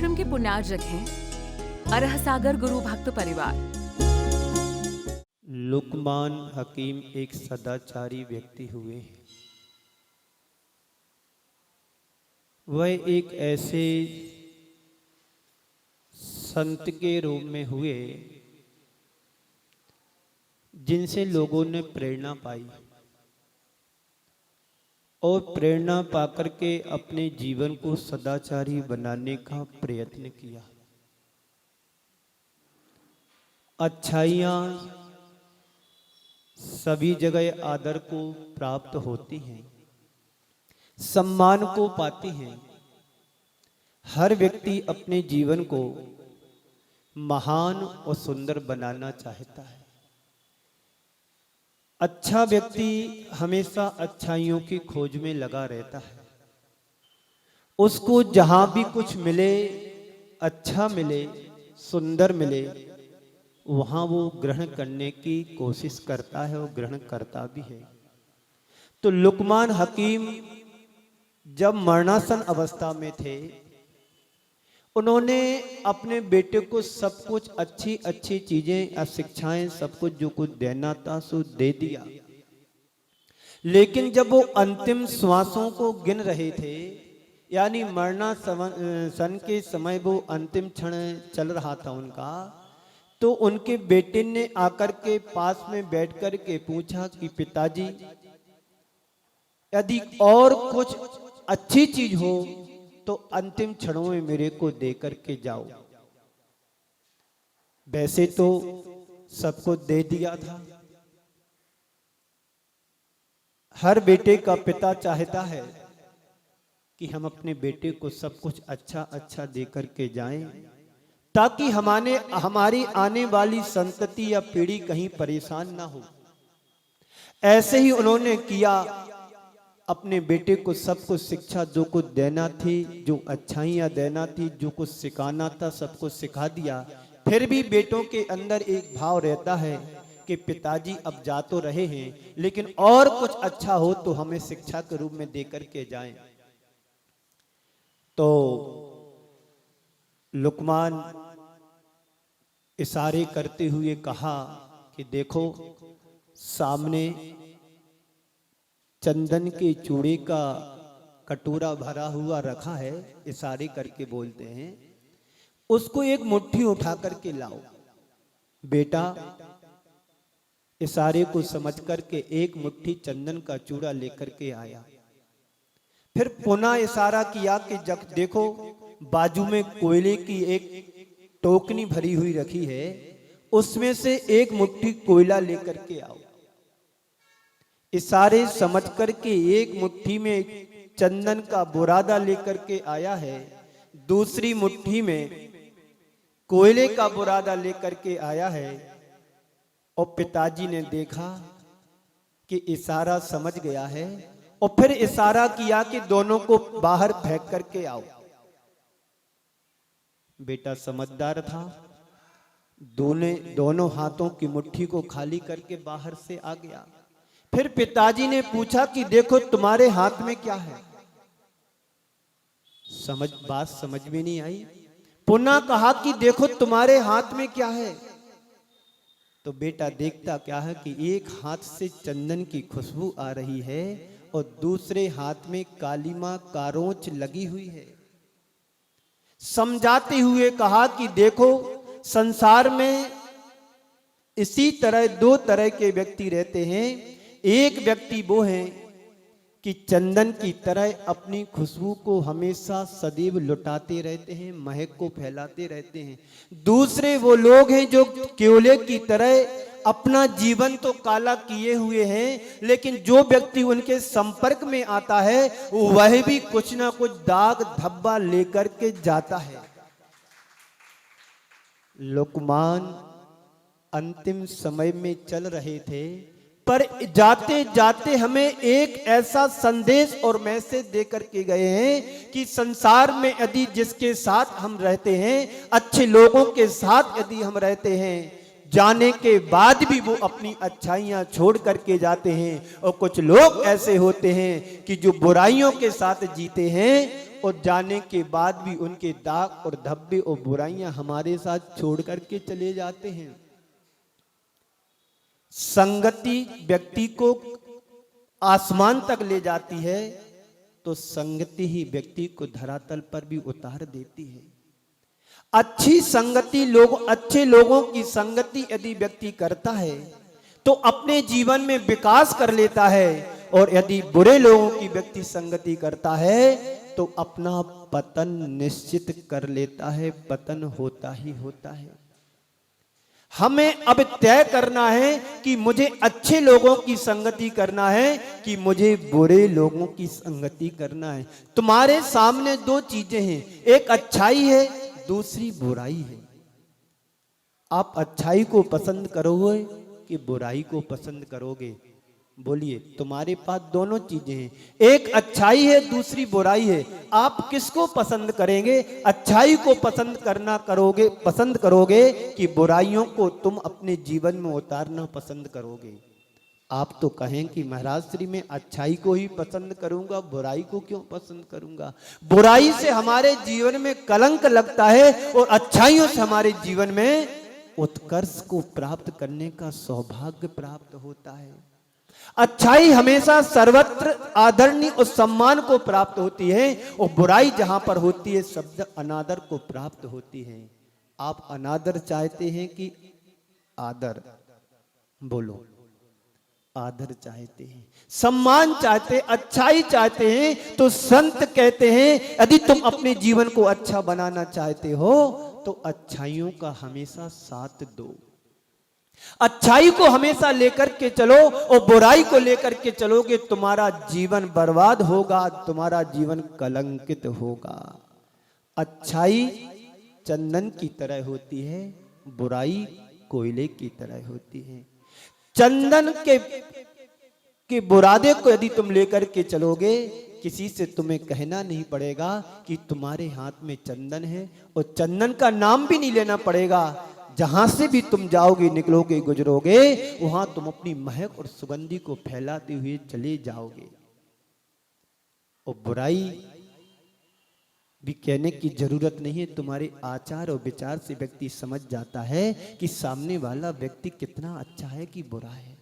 आश्रम के पुण्यार्जक हैं अरह सागर गुरु भक्त परिवार। लुकमान हकीम एक सदाचारी व्यक्ति हुए। वह एक ऐसे संत के रूप में हुए जिनसे लोगों ने प्रेरणा पाई और प्रेरणा पाकर के अपने जीवन को सदाचारी बनाने का प्रयत्न किया। अच्छाइयाँ सभी जगह आदर को प्राप्त होती हैं, सम्मान को पाती हैं। हर व्यक्ति अपने जीवन को महान और सुंदर बनाना चाहता है। अच्छा व्यक्ति हमेशा अच्छाइयों की खोज में लगा रहता है। उसको जहां भी कुछ मिले, अच्छा मिले, सुंदर मिले, वहां वो ग्रहण करने की कोशिश करता है और ग्रहण करता भी है। तो लुकमान हकीम जब मरणासन अवस्था में थे, उन्होंने अपने बेटे को सब कुछ अच्छी अच्छी चीजें या शिक्षाएं सब कुछ जो कुछ देना था सो दे दिया। लेकिन जब वो अंतिम श्वासों को गिन रहे थे, यानी मरणासन के समय वो अंतिम क्षण चल रहा था उनका, तो उनके बेटे ने आकर के पास में बैठकर के पूछा कि पिताजी, यदि और कुछ अच्छी चीज हो तो अंतिम क्षणों में मेरे को देकर के जाओ। वैसे तो सबको दे दिया था। हर बेटे का पिता चाहता है कि हम अपने बेटे को सब कुछ अच्छा अच्छा देकर के जाएं, ताकि हमारी आने वाली संतति या पीढ़ी कहीं परेशान ना हो। ऐसे ही उन्होंने किया। अपने बेटे को सब कुछ शिक्षा जो कुछ देना थी, जो अच्छाइयाँ देना थी, जो कुछ सिखाना था, सब कुछ सिखा दिया। फिर भी बेटों के अंदर एक भाव रहता है कि पिताजी अब जा तो रहे हैं, लेकिन और कुछ अच्छा हो तो हमें शिक्षा के रूप में देकर के जाएं। तो लुकमान इशारे करते हुए कहा कि देखो, सामने चंदन के चूड़े का कटोरा भरा हुआ रखा है। इशारे करके बोलते हैं, उसको एक मुट्ठी उठा करके लाओ। बेटा इशारे को समझ करके एक मुट्ठी चंदन का चूड़ा लेकर के आया। फिर पुनः इशारा किया कि जब देखो, बाजू में कोयले की एक टोकनी भरी हुई रखी है, उसमें से एक मुट्ठी कोयला लेकर के आओ। इशारे समझ करके एक मुट्ठी में चंदन का बुरादा लेकर के आया है, दूसरी मुट्ठी में कोयले का बुरादा लेकर के आया है। और पिताजी ने देखा कि इशारा समझ गया है, और फिर इशारा किया कि दोनों को बाहर फेंक करके आओ। बेटा समझदार था, दोनों हाथों की मुट्ठी को खाली करके बाहर से आ गया। फिर पिताजी ने पूछा कि देखो तुम्हारे हाथ में क्या है। बात समझ में नहीं आई। पुनः कहा कि देखो तुम्हारे हाथ में क्या है। तो बेटा देखता क्या है कि एक हाथ से चंदन की खुशबू आ रही है और दूसरे हाथ में कालीमा कारोंच लगी हुई है। समझाते हुए कहा कि देखो, संसार में इसी तरह दो तरह के व्यक्ति रहते हैं। एक व्यक्ति वो है कि चंदन की तरह अपनी खुशबू को हमेशा सदैव लुटाते रहते हैं, महक को फैलाते रहते हैं। दूसरे वो लोग हैं जो कोयले की तरह अपना जीवन तो काला किए हुए हैं, लेकिन जो व्यक्ति उनके संपर्क में आता है वह भी कुछ ना कुछ दाग धब्बा लेकर के जाता है। लुकमान अंतिम समय में चल रहे थे, पर जाते जाते हमें एक ऐसा संदेश और मैसेज देकर के गए हैं कि संसार में यदि जिसके साथ हम रहते हैं, अच्छे लोगों के साथ यदि हम रहते हैं, जाने के बाद भी वो अपनी अच्छाइयाँ छोड़ करके जाते हैं। और कुछ लोग ऐसे होते हैं कि जो बुराइयों के साथ जीते हैं, और जाने के बाद भी उनके दाग और धब्बे और बुराइयां हमारे साथ छोड़ करके चले जाते हैं। संगति व्यक्ति को आसमान तक ले जाती है, तो संगति ही व्यक्ति को धरातल पर भी उतार देती है। अच्छी संगति अच्छे लोगों की संगति यदि व्यक्ति करता है तो अपने जीवन में विकास कर लेता है, और यदि बुरे लोगों की व्यक्ति संगति करता है तो अपना पतन निश्चित कर लेता है, पतन होता ही होता है। हमें अब तय करना है कि मुझे अच्छे लोगों की संगति करना है कि मुझे बुरे लोगों की संगति करना है। तुम्हारे सामने दो चीजें हैं, एक अच्छाई है, दूसरी बुराई है। आप अच्छाई को पसंद करोगे कि बुराई को पसंद करोगे? बोलिए, तुम्हारे पास दोनों चीजें हैं, एक अच्छाई है, दूसरी बुराई है। आप किसको पसंद करेंगे? अच्छाई को पसंद करोगे कि बुराइयों को तुम अपने जीवन में उतारना पसंद करोगे? आप तो कहें कि महाराज श्री मैं अच्छाई को ही पसंद करूंगा, बुराई को क्यों पसंद करूंगा? बुराई से हमारे जीवन में कलंक लगता है और अच्छाइयों से हमारे जीवन में उत्कर्ष को प्राप्त करने का सौभाग्य प्राप्त होता है। अच्छाई हमेशा सर्वत्र आदरणीय और सम्मान को प्राप्त होती है, और बुराई जहां पर होती है शब्द अनादर को प्राप्त होती है। आप अनादर चाहते हैं कि आदर? बोलो, आदर चाहते हैं, सम्मान चाहते हैं, अच्छाई चाहते हैं। तो संत कहते हैं यदि तुम अपने जीवन को अच्छा बनाना चाहते हो तो अच्छाइयों का हमेशा साथ दो, अच्छाई को हमेशा लेकर के चलो, और बुराई को लेकर के चलोगे तुम्हारा जीवन बर्बाद होगा, तुम्हारा जीवन कलंकित होगा। अच्छाई चंदन की तरह होती है, बुराई कोयले की तरह होती है। चंदन के बुरादे को यदि तुम लेकर के चलोगे, किसी से तुम्हें कहना नहीं पड़ेगा कि तुम्हारे हाथ में चंदन है, और चंदन का नाम भी नहीं लेना पड़ेगा। जहां से भी तुम जाओगे, निकलोगे, गुजरोगे, वहां तुम अपनी महक और सुगंधी को फैलाते हुए चले जाओगे। और बुराई भी कहने की जरूरत नहीं है, तुम्हारे आचार और विचार से व्यक्ति समझ जाता है कि सामने वाला व्यक्ति कितना अच्छा है कि बुरा है।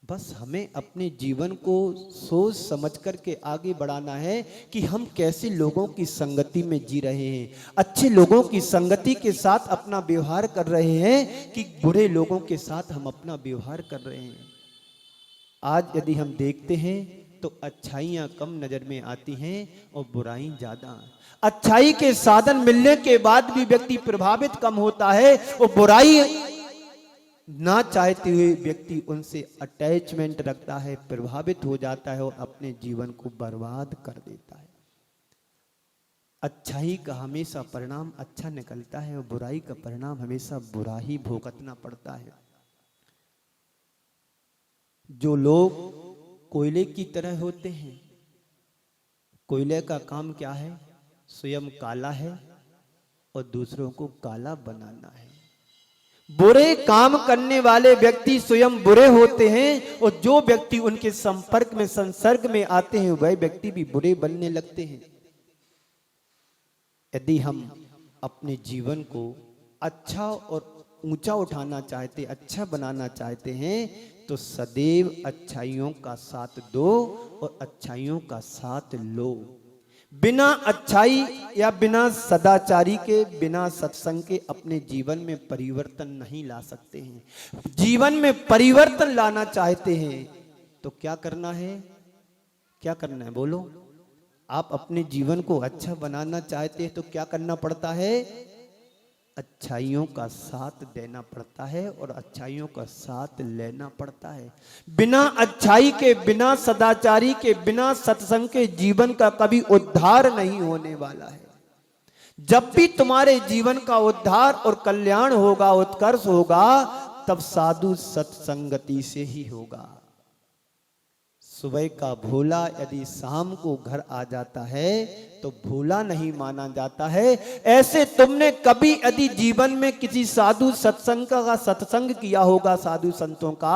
बस हमें अपने जीवन को सोच समझ करके आगे बढ़ाना है कि हम कैसे लोगों की संगति में जी रहे हैं, अच्छे लोगों की संगति के साथ अपना व्यवहार कर रहे हैं कि बुरे लोगों के साथ हम अपना व्यवहार कर रहे हैं। आज यदि हम देखते हैं तो अच्छाइयाँ कम नजर में आती हैं और बुराई ज्यादा। अच्छाई के साधन मिलने के बाद भी व्यक्ति प्रभावित कम होता है, और बुराई ना चाहते हुए व्यक्ति उनसे अटैचमेंट रखता है, प्रभावित हो जाता है और अपने जीवन को बर्बाद कर देता है। अच्छाई का हमेशा परिणाम अच्छा निकलता है और बुराई का परिणाम हमेशा बुरा ही भुगतना पड़ता है। जो लोग कोयले की तरह होते हैं, कोयले का काम क्या है? स्वयं काला है और दूसरों को काला बनाना है। बुरे काम करने वाले व्यक्ति स्वयं बुरे होते हैं, और जो व्यक्ति उनके संपर्क में, संसर्ग में आते हैं, वह व्यक्ति भी बुरे बनने लगते हैं। यदि हम अपने जीवन को अच्छा और ऊंचा उठाना चाहते, अच्छा बनाना चाहते हैं, तो सदैव अच्छाइयों का साथ दो और अच्छाइयों का साथ लो। बिना अच्छाई या बिना सदाचारी के, बिना सत्संग के अपने जीवन में परिवर्तन नहीं ला सकते हैं। जीवन में परिवर्तन लाना चाहते हैं तो क्या करना है? क्या करना है? बोलो। आप अपने जीवन को अच्छा बनाना चाहते हैं तो क्या करना पड़ता है? अच्छाइयों का साथ देना पड़ता है और अच्छाइयों का साथ लेना पड़ता है। बिना अच्छाई के, बिना सदाचारी के, बिना सत्संग के जीवन का कभी उद्धार नहीं होने वाला है। जब भी तुम्हारे जीवन का उद्धार और कल्याण होगा, उत्कर्ष होगा, तब साधु सत्संगति से ही होगा। सुबह का भोला यदि शाम को घर आ जाता है तो भोला नहीं माना जाता है। ऐसे तुमने कभी यदि जीवन में किसी साधु सत्संग का सत्संग किया होगा, साधु संतों का,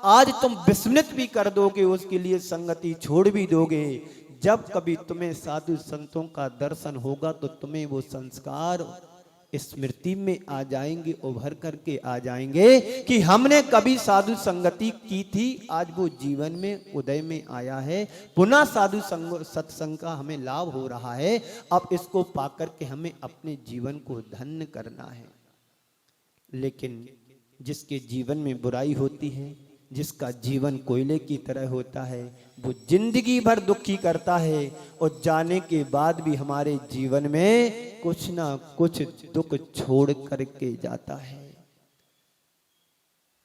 आज तुम विस्मृत भी कर दोगे, उसके लिए संगति छोड़ भी दोगे। जब कभी तुम्हें साधु संतों का दर्शन होगा तो तुम्हें वो संस्कार स्मृति में आ जाएंगे, उभर करके आ जाएंगे कि हमने कभी साधु संगति की थी, आज वो जीवन में उदय में आया है, पुनः साधु संग सत्संग का हमें लाभ हो रहा है। अब इसको पाकर के हमें अपने जीवन को धन्य करना है। लेकिन जिसके जीवन में बुराई होती है, जिसका जीवन कोयले की तरह होता है, वो जिंदगी भर दुखी करता है और जाने के बाद भी हमारे जीवन में कुछ ना कुछ दुख छोड़ करके जाता है।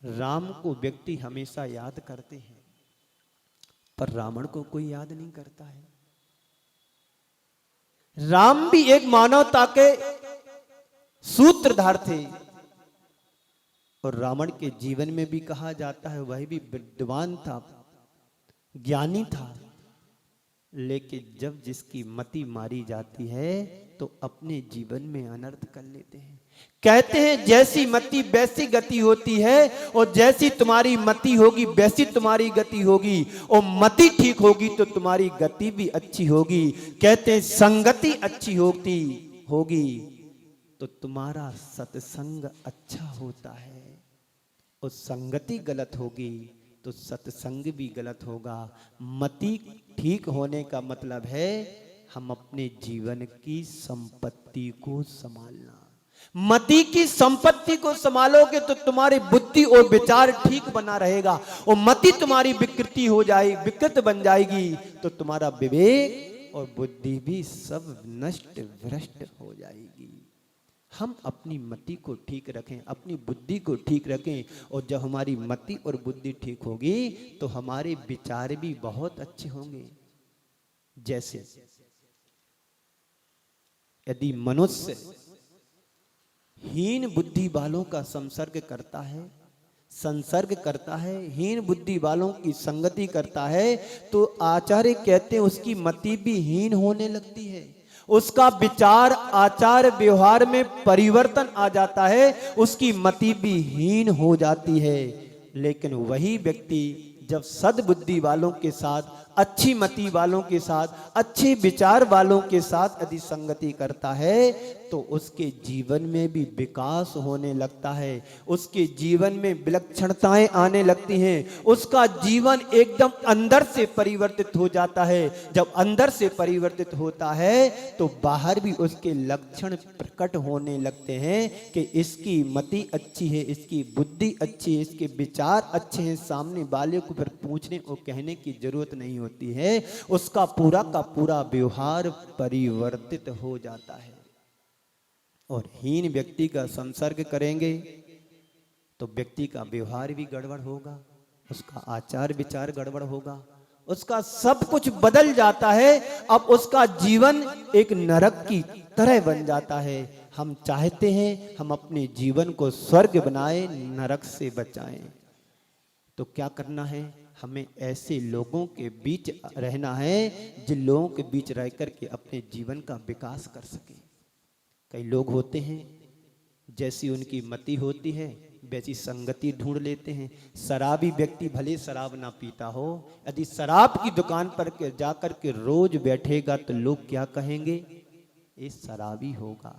राम को व्यक्ति हमेशा याद करते हैं, पर रावण को कोई याद नहीं करता है। राम भी एक मानवता के सूत्रधार थे और रावण के जीवन में भी कहा जाता है वह भी विद्वान था, ज्ञानी था, लेकिन जब जिसकी मति मारी जाती है तो अपने जीवन में अनर्थ कर लेते हैं। कहते हैं जैसी मति वैसी गति होती है, और जैसी तुम्हारी मति होगी वैसी तुम्हारी गति होगी, और मति ठीक होगी तो तुम्हारी गति भी अच्छी होगी। कहते हैं संगति अच्छी होगी तो तुम्हारा सत्संग अच्छा होता है, और संगति गलत होगी तो सत्संग भी गलत होगा। मति ठीक होने का मतलब है हम अपने जीवन की संपत्ति को संभालना। मति की संपत्ति को संभालोगे तो तुम्हारी बुद्धि और विचार ठीक बना रहेगा, और मति तुम्हारी विकृत बन जाएगी तो तुम्हारा विवेक और बुद्धि भी सब नष्ट भ्रष्ट हो जाएगी। हम अपनी मति को ठीक रखें, अपनी बुद्धि को ठीक रखें, और जब हमारी मति और बुद्धि ठीक होगी तो हमारे विचार भी बहुत अच्छे होंगे। जैसे यदि मनुष्य हीन बुद्धि वालों का संसर्ग करता है, हीन बुद्धि वालों की संगति करता है, तो आचार्य कहते हैं उसकी मति भी हीन होने लगती है, उसका विचार आचार व्यवहार में परिवर्तन आ जाता है, उसकी मति भी हीन हो जाती है। लेकिन वही व्यक्ति जब सद्बुद्धि वालों के साथ, अच्छी मति वालों के साथ, अच्छे विचार वालों के साथ यदि संगति करता है तो उसके जीवन में भी विकास होने लगता है, उसके जीवन में विलक्षणताएं आने लगती हैं, उसका जीवन एकदम अंदर से परिवर्तित हो जाता है। जब अंदर से परिवर्तित होता है तो बाहर भी उसके लक्षण प्रकट होने लगते हैं कि इसकी मति अच्छी है, इसकी बुद्धि अच्छी है, इसके विचार अच्छे हैं। सामने वाले को फिर पूछने और कहने की जरूरत नहीं होती है, उसका पूरा का पूरा व्यवहार परिवर्तित हो जाता है। और हीन व्यक्ति का संसर्ग करेंगे तो व्यक्ति का व्यवहार भी गड़बड़ होगा, उसका आचार विचार गड़बड़ होगा, उसका सब कुछ बदल जाता है। अब उसका जीवन एक नरक की तरह बन जाता है। हम चाहते हैं हम अपने जीवन को स्वर्ग बनाएं, नरक से बचाएं, तो क्या करना है? हमें ऐसे लोगों के बीच रहना है जिन लोगों के बीच रह करके अपने जीवन का विकास कर सके। कई लोग होते हैं जैसी उनकी मति होती है वैसी संगति ढूंढ लेते हैं। शराबी व्यक्ति भले शराब ना पीता हो, यदि शराब की दुकान पर जाकर के रोज बैठेगा तो लोग क्या कहेंगे? ये शराबी होगा।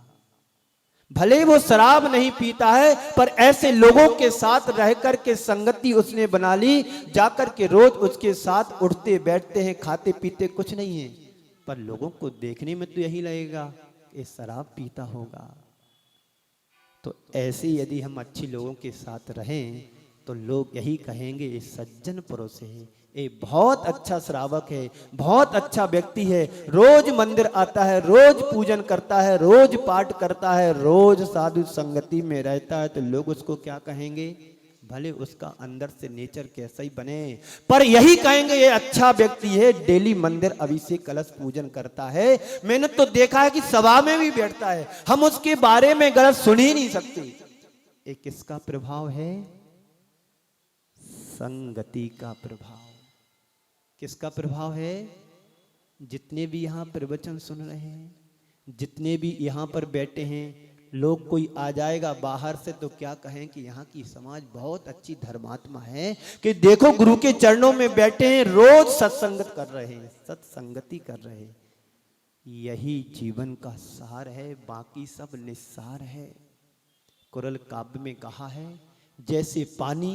भले वो शराब नहीं पीता है पर ऐसे लोगों के साथ रह कर के संगति उसने बना ली, जाकर के रोज उसके साथ उठते बैठते हैं, खाते पीते कुछ नहीं है, पर लोगों को देखने में तो यही लगेगा ये शराब पीता होगा। तो ऐसे यदि हम अच्छे लोगों के साथ रहें तो लोग यही कहेंगे ये सज्जन पुरुष है, ये बहुत अच्छा श्रावक है, बहुत अच्छा व्यक्ति है, रोज मंदिर आता है, रोज पूजन करता है, रोज पाठ करता है, रोज साधु संगति में रहता है, तो लोग उसको क्या कहेंगे? भले उसका अंदर से नेचर कैसा ही बने, पर यही कहेंगे ये अच्छा व्यक्ति है, डेली मंदिर अभिषेक कलश पूजन करता है। मैंने तो देखा है कि सभा में भी बैठता है, हम उसके बारे में गलत सुन ही नहीं सकते। ये किसका प्रभाव है? संगति का प्रभाव। किसका प्रभाव है? जितने भी यहाँ प्रवचन सुन रहे हैं, जितने भी यहाँ पर बैठे हैं, लोग कोई आ जाएगा बाहर से तो क्या कहें कि यहाँ की समाज बहुत अच्छी धर्मात्मा है, कि देखो गुरु के चरणों में बैठे हैं, रोज सत्संगत कर रहे हैं, सत्संगति कर रहे हैं। यही जीवन का सार है, बाकी सब निस्सार है। कुरल काव्य में कहा है, जैसे पानी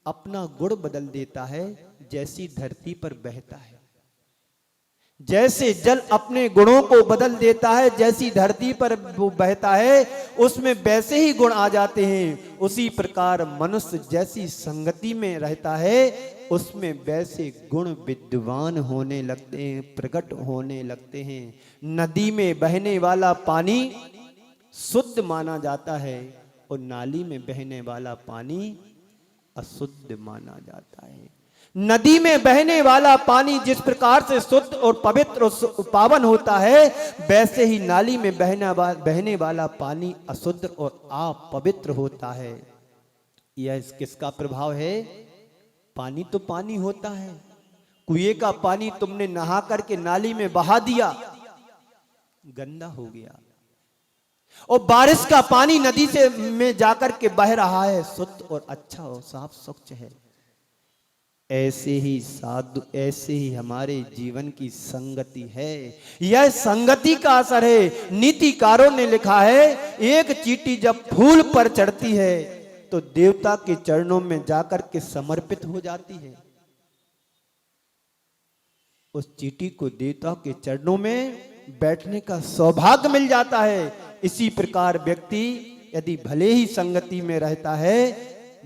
अपना गुण बदल देता है, जैसी धरती पर बहता है, जैसे जल अपने गुणों को बदल देता है, जैसी धरती पर वो बहता है उसमें वैसे ही गुण आ जाते हैं। उसी प्रकार मनुष्य जैसी संगति में रहता है उसमें वैसे गुण विद्वान होने लगते हैं, प्रकट होने लगते हैं। नदी में बहने वाला पानी शुद्ध माना जाता है और नाली में बहने वाला पानी अशुद्ध माना जाता है। नदी में बहने वाला पानी जिस प्रकार से शुद्ध और पवित्र और पावन होता है, वैसे ही नाली में बहने वाला पानी अशुद्ध और अपवित्र होता है। यह किसका प्रभाव है? पानी तो पानी होता है, कुएं का पानी तुमने नहा करके नाली में बहा दिया, गंदा हो गया, और बारिश का पानी नदी से में जाकर के बह रहा है, शुद्ध और अच्छा और साफ स्वच्छ है। ऐसे ही साधु, ऐसे ही हमारे जीवन की संगति है। यह संगति का असर है। नीतिकारों ने लिखा है, एक चींटी जब फूल पर चढ़ती है तो देवता के चरणों में जाकर के समर्पित हो जाती है। उस चींटी को देवता के चरणों में बैठने का सौभाग्य मिल जाता है। इसी प्रकार व्यक्ति यदि भले ही संगति में रहता है,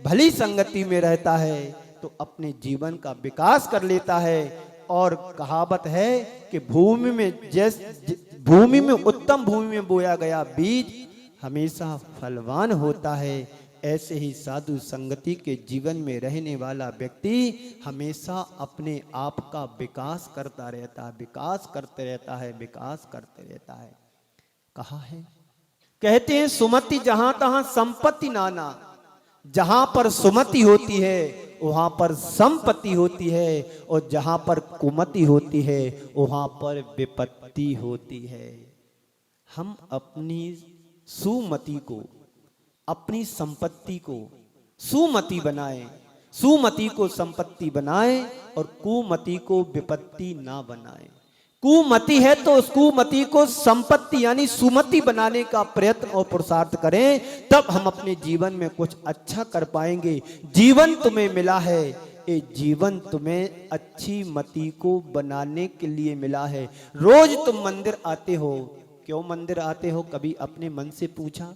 भली संगति में रहता है, तो अपने जीवन का विकास कर लेता है। और कहावत है कि भूमि में उत्तम भूमि में बोया गया बीज हमेशा फलवान होता है। ऐसे ही साधु संगति के जीवन में रहने वाला व्यक्ति हमेशा अपने आप का विकास करता रहता है, विकास करते रहता है, विकास करते रहता है। कहा है, कहते हैं सुमति जहां तहां संपत्ति नाना। जहां पर सुमति होती है वहां पर संपत्ति होती है, और जहां पर कुमति होती है वहां पर विपत्ति होती है। हम अपनी सुमति को, अपनी संपत्ति को सुमति बनाएं, सुमति को संपत्ति बनाएं और कुमति को विपत्ति ना बनाएं। कुमति है तो उस कुमति को संपत्ति यानी सुमति बनाने का प्रयत्न और पुरुषार्थ करें, तब हम अपने जीवन में कुछ अच्छा कर पाएंगे। जीवन तुम्हें मिला है, ये जीवन तुम्हें अच्छी मति को बनाने के लिए मिला है। रोज तुम मंदिर आते हो, क्यों मंदिर आते हो? कभी अपने मन से पूछा?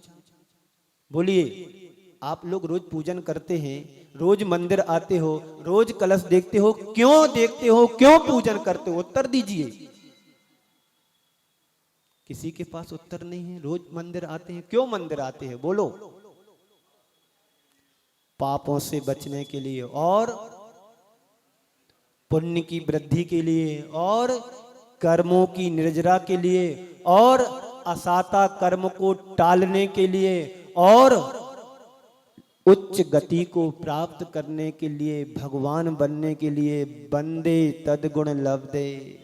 बोलिए, आप लोग रोज पूजन करते हैं, रोज मंदिर आते हो, रोज कलश देखते हो, क्यों देखते हो, क्यों पूजन करते हो? उत्तर दीजिए। किसी के पास उत्तर नहीं है। रोज मंदिर आते हैं, क्यों मंदिर आते हैं? बोलो। पापों से बचने के लिए, और पुण्य की वृद्धि के लिए, और कर्मों की निर्जरा के लिए, और असाता कर्म को टालने के लिए, और उच्च गति को प्राप्त करने के लिए, भगवान बनने के लिए। बंदे तदगुण लब्धे।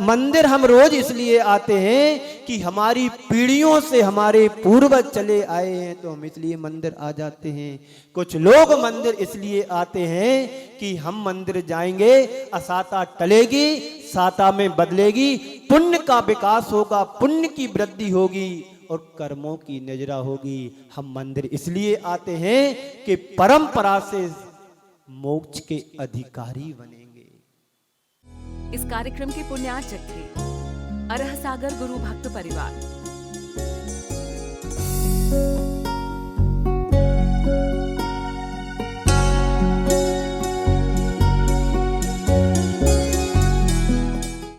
मंदिर हम रोज इसलिए आते हैं कि हमारी पीढ़ियों से हमारे पूर्वज चले आए हैं, तो हम इसलिए मंदिर आ जाते हैं। कुछ लोग मंदिर इसलिए आते हैं कि हम मंदिर जाएंगे, असाता टलेगी, साता में बदलेगी, पुण्य का विकास होगा, पुण्य की वृद्धि होगी और कर्मों की निजरा होगी। हम मंदिर इसलिए आते हैं कि परंपरा से मोक्ष के अधिकारी बनेंगे। इस कार्यक्रम के पुण्यार्चक थे अरह सागर गुरु भक्त परिवार।